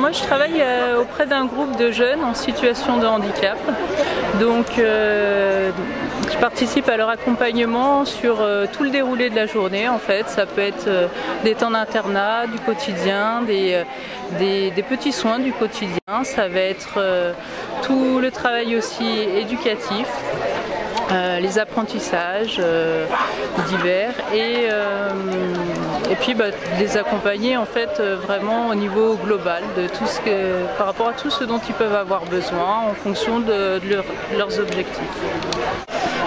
Moi je travaille auprès d'un groupe de jeunes en situation de handicap. Donc je participe à leur accompagnement sur tout le déroulé de la journée en fait. Ça peut être des temps d'internat, du quotidien, des petits soins du quotidien. Ça va être tout le travail aussi éducatif. Les apprentissages divers et puis les accompagner en fait vraiment au niveau global de tout par rapport à tout ce dont ils peuvent avoir besoin en fonction de leurs objectifs.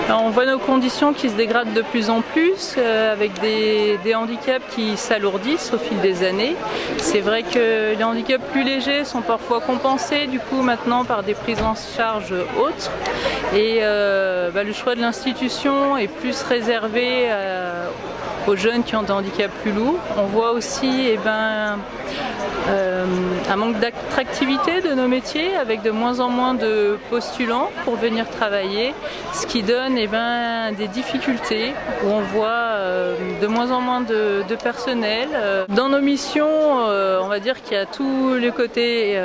Alors, on voit nos conditions qui se dégradent de plus en plus avec des handicaps qui s'alourdissent au fil des années. C'est vrai que les handicaps plus légers sont parfois compensés du coup maintenant par des prises en charge autres et le choix de l'institution est plus réservé aux jeunes qui ont des handicaps plus lourds. On voit aussi un manque d'attractivité de nos métiers avec de moins en moins de postulants pour venir travailler, ce qui donne des difficultés où on voit de moins en moins de personnel. Dans nos missions, on va dire qu'il y a tous les côtés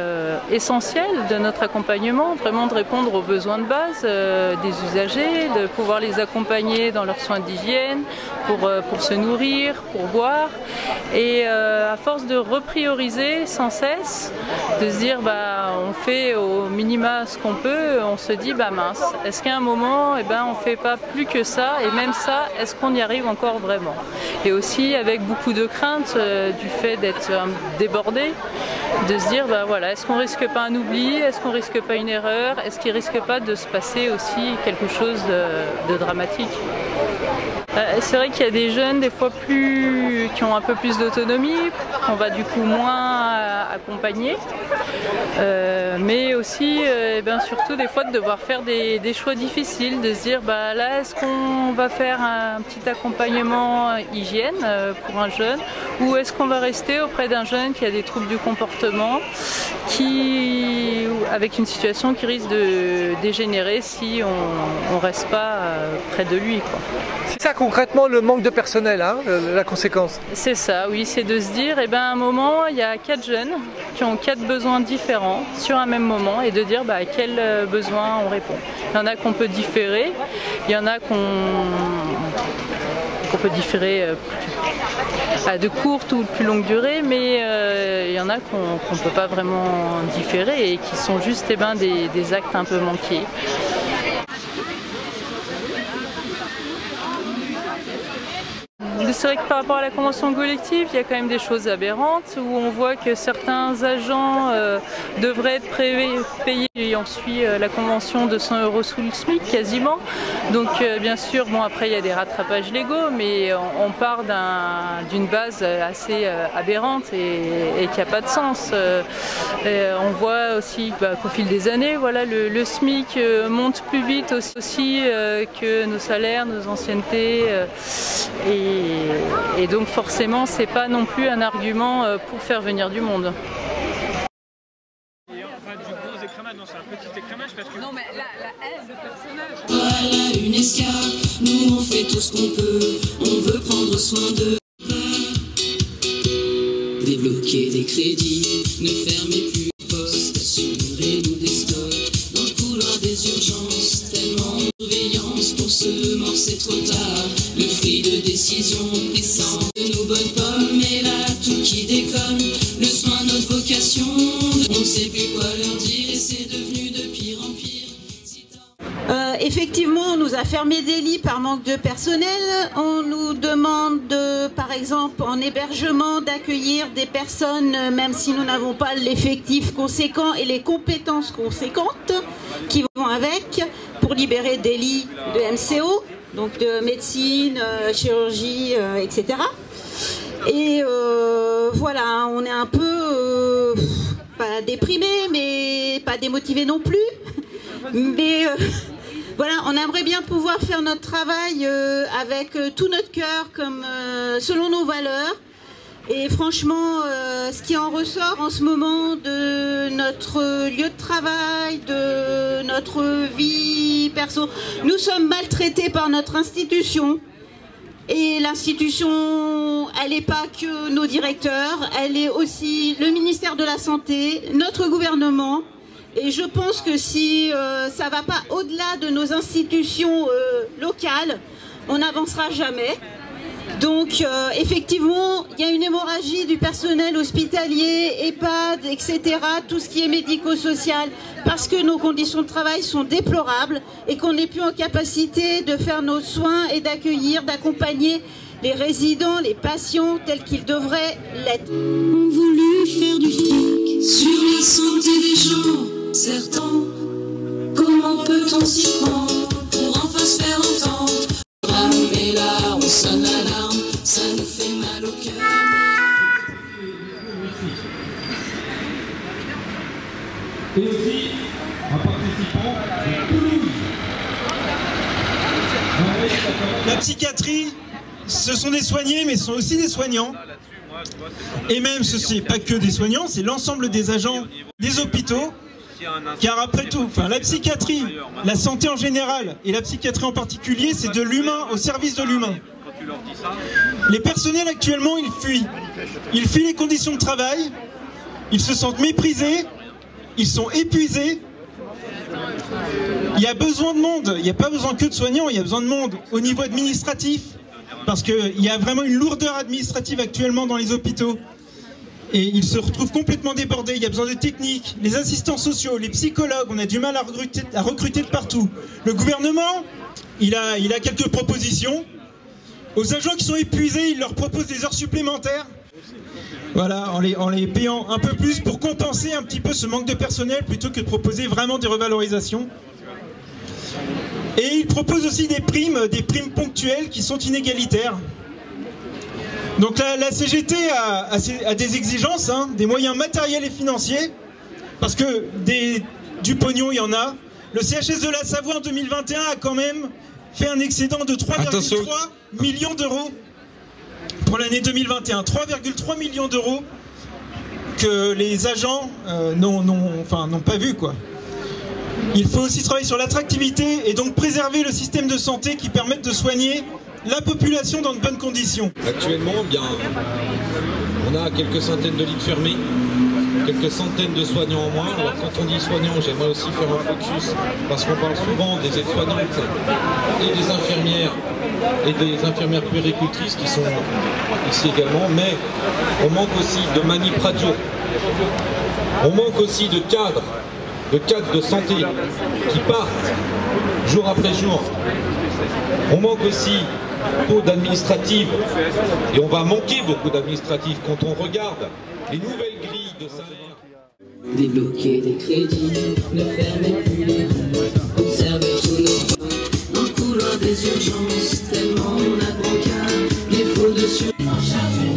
essentiels de notre accompagnement, vraiment de répondre aux besoins de base des usagers, de pouvoir les accompagner dans leurs soins d'hygiène, pour se nourrir, pour boire. Et à force de reprioriser sans cesse, de se dire on fait au minima ce qu'on peut, on se dit mince, est-ce qu'à un moment on ne fait pas plus que ça, et même ça, est-ce qu'on y arrive encore vraiment? Et aussi avec beaucoup de crainte du fait d'être débordé, de se dire est-ce qu'on risque pas un oubli, est-ce qu'on risque pas une erreur, est-ce qu'il risque pas de se passer aussi quelque chose de dramatique? C'est vrai qu'il y a des jeunes des fois qui ont un peu plus d'autonomie, qu'on va du coup moins accompagner, mais aussi surtout des fois de devoir faire des choix difficiles, de se dire là est-ce qu'on va faire un petit accompagnement hygiène pour un jeune, ou est-ce qu'on va rester auprès d'un jeune qui a des troubles du comportement, avec une situation qui risque de dégénérer si on ne reste pas près de lui, quoi. C'est ça concrètement le manque de personnel, la conséquence? C'est ça, oui, c'est de se dire, à un moment, il y a 4 jeunes qui ont 4 besoins différents sur un même moment et de dire à quels besoins on répond. Il y en a qu'on peut différer, il y en a qu'on peut différer à de courtes ou de plus longue durée, mais il y en a qu'on ne peut pas vraiment différer et qui sont juste des actes un peu manqués. C'est vrai que par rapport à la convention collective, il y a quand même des choses aberrantes où on voit que certains agents devraient être payés et on suit la convention de 100 € sous le SMIC quasiment. Donc bien sûr, après il y a des rattrapages légaux, mais on part d'une base assez aberrante et qui n'a pas de sens. On voit aussi qu'au fil des années, le SMIC monte plus vite aussi que nos salaires, nos anciennetés. Et donc forcément, c'est pas non plus un argument pour faire venir du monde. Du gros écrémage, non, c'est un petit écrémage parce que... Non mais la haine de personnage. Voilà une escarpe, nous on fait tout ce qu'on peut, on veut prendre soin d'eux. Débloquer des crédits, ne fermez plus de poste, assurez-nous des stocks, dans le couloir des urgences, tellement de surveillance pour se morcer trop tard. Le fruit de décision pressant de nos bonnes pommes, et là tout qui déconne, le soin notre vocation, on ne sait plus quoi leur dire et c'est devenu de pire en pire. Effectivement, on nous a fermé des lits par manque de personnel. On nous demande, par exemple, en hébergement, d'accueillir des personnes, même si nous n'avons pas l'effectif conséquent et les compétences conséquentes qui vont avec, pour libérer des lits de MCO, donc de médecine, chirurgie, etc. Et voilà, on est un peu, pas déprimé, mais pas démotivé non plus. Mais voilà, on aimerait bien pouvoir faire notre travail avec tout notre cœur, selon nos valeurs. Et franchement, ce qui en ressort en ce moment de notre lieu de travail, de notre vie perso, nous sommes maltraités par notre institution. Et l'institution, elle n'est pas que nos directeurs, elle est aussi le ministère de la Santé, notre gouvernement. Et je pense que si ça ne va pas au-delà de nos institutions locales, on n'avancera jamais. Donc effectivement, il y a une hémorragie du personnel hospitalier, EHPAD, etc., tout ce qui est médico-social, parce que nos conditions de travail sont déplorables et qu'on n'est plus en capacité de faire nos soins et d'accueillir, d'accompagner les résidents, les patients tels qu'ils devraient l'être. On voulu faire du fric sur la santé des gens, certains. Comment peut-on s'y prendre pour enfin se faire entendre? On est là, on sonne l'alarme, ça nous fait mal au cœur. Et aussi un participant de Toulouse. La psychiatrie, ce sont des soignés, mais ce sont aussi des soignants. Et même, ce n'est pas que des soignants, c'est l'ensemble des agents des hôpitaux. Car après tout, la psychiatrie, la santé en général et la psychiatrie en particulier, c'est de l'humain au service de l'humain. Les personnels actuellement, ils fuient. Ils fuient les conditions de travail, ils se sentent méprisés, ils sont épuisés. Il y a besoin de monde, il n'y a pas besoin que de soignants, il y a besoin de monde au niveau administratif. Parce qu'il y a vraiment une lourdeur administrative actuellement dans les hôpitaux. Et ils se retrouvent complètement débordés, il y a besoin de techniques, les assistants sociaux, les psychologues, on a du mal à recruter de partout. Le gouvernement, il a quelques propositions. Aux agents qui sont épuisés, il leur propose des heures supplémentaires. Voilà, en les payant un peu plus pour compenser un petit peu ce manque de personnel plutôt que de proposer vraiment des revalorisations. Et il propose aussi des primes ponctuelles qui sont inégalitaires. Donc la CGT a des exigences, des moyens matériels et financiers, parce que du pognon il y en a. Le CHS de la Savoie en 2021 a quand même fait un excédent de 3,3 millions d'euros pour l'année 2021. 3,3 millions d'euros que les agents n'ont pas vu, quoi. Il faut aussi travailler sur l'attractivité et donc préserver le système de santé qui permette de soigner la population dans de bonnes conditions. Actuellement, on a quelques centaines de lits fermés, quelques centaines de soignants en moins. Alors quand on dit soignants, j'aimerais aussi faire un focus, parce qu'on parle souvent des aides-soignantes et des infirmières puéricultrices qui sont ici également, mais on manque aussi de manip radio, on manque aussi de cadres de santé qui partent jour après jour. On manque aussi beaucoup d'administratives, et on va manquer beaucoup d'administratives quand on regarde les nouvelles grilles de salaire. Débloquer des crédits, ne fermer plus les rues, observer tous nos pas, dans le couloir des urgences, tellement on a brancard, défaut de surcharge.